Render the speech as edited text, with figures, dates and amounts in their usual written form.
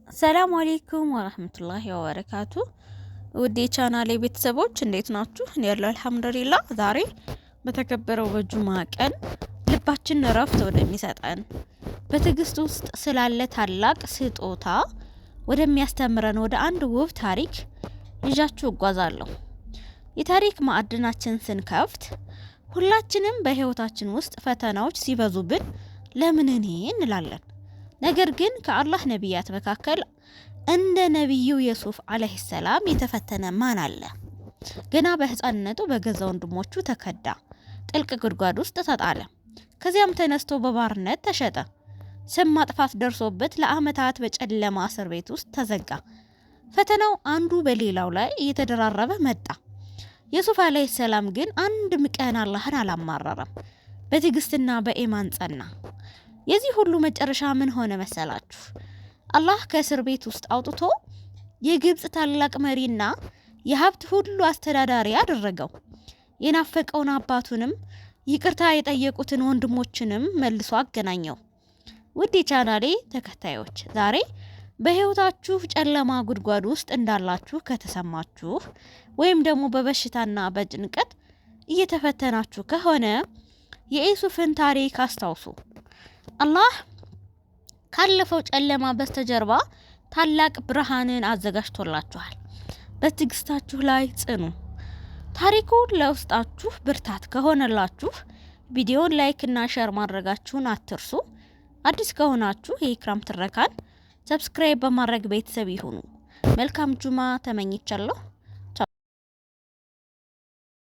ሰላም አለይኩም ወራህመቱላሂ ወበረካቱ። ውድ የቻናሌ ቤተሰቦች እንዴት ናችሁ? እኔ ያለው አልሐምዱሊላህ። ዛሬ በተከበረው በጁማ ቀን ልባችን እረፍት ወደሚሰጠን በትዕግስት ውስጥ ስላለ ታላቅ ስጦታ ወደሚያስተምረን ወደ አንድ ውብ ታሪክ ይዣችሁ እጓዛለሁ። የታሪክ ማዕድናችን ስንከፍት ሁላችንም በህይወታችን ውስጥ ፈተናዎች ሲበዙብን ለምን እኔ እንላለን። ነገር ግን ከአላህ ነቢያት መካከል እንደ ነብዩ ዩሱፍ አለይሂ ሰላም የተፈተነ ማን አለ? ገና በህፃንነቱ በገዛ ወንድሞቹ ተከዳ፣ ጥልቅ ጉድጓድ ውስጥ ተጣለ። ከዚያም ተነስቶ በባርነት ተሸጠ። ስም ማጥፋት ደርሶበት ለአመታት በጨለማ እስር ቤት ውስጥ ተዘጋ። ፈተናው አንዱ በሌላው ላይ እየተደራረበ መጣ። ዩሱፍ አለይሂ ሰላም ግን አንድም ቀን አላህን አላማረረም። በትዕግስትና በኢማን ጸና። የዚህ ሁሉ መጨረሻ ምን ሆነ መሰላችሁ? አላህ ከእስር ቤት ውስጥ አውጥቶ የግብጽ ታላቅ መሪና የሀብት ሁሉ አስተዳዳሪ አደረገው። የናፈቀውን አባቱንም ይቅርታ የጠየቁትን ወንድሞችንም መልሶ አገናኘው። ውድ የቻናሌ ተከታዮች ዛሬ በህይወታችሁ ጨለማ ጉድጓድ ውስጥ እንዳላችሁ ከተሰማችሁ ወይም ደግሞ በበሽታና በጭንቀት እየተፈተናችሁ ከሆነ የዩሱፍን ታሪክ አስታውሱ። አላህ ካለፈው ጨለማ በስተጀርባ ታላቅ ብርሃንን አዘጋጅቶላችኋል። በትዕግስታችሁ ላይ ጽኑ። ታሪኩ ለውስጣችሁ ብርታት ከሆነላችሁ ቪዲዮን ላይክ እና ሼር ማድረጋችሁን አትርሱ። አዲስ ከሆናችሁ የኢክራም ትረካን ሰብስክራይብ በማድረግ ቤተሰብ ይሁኑ። መልካም ጁማ ተመኝቻለሁ።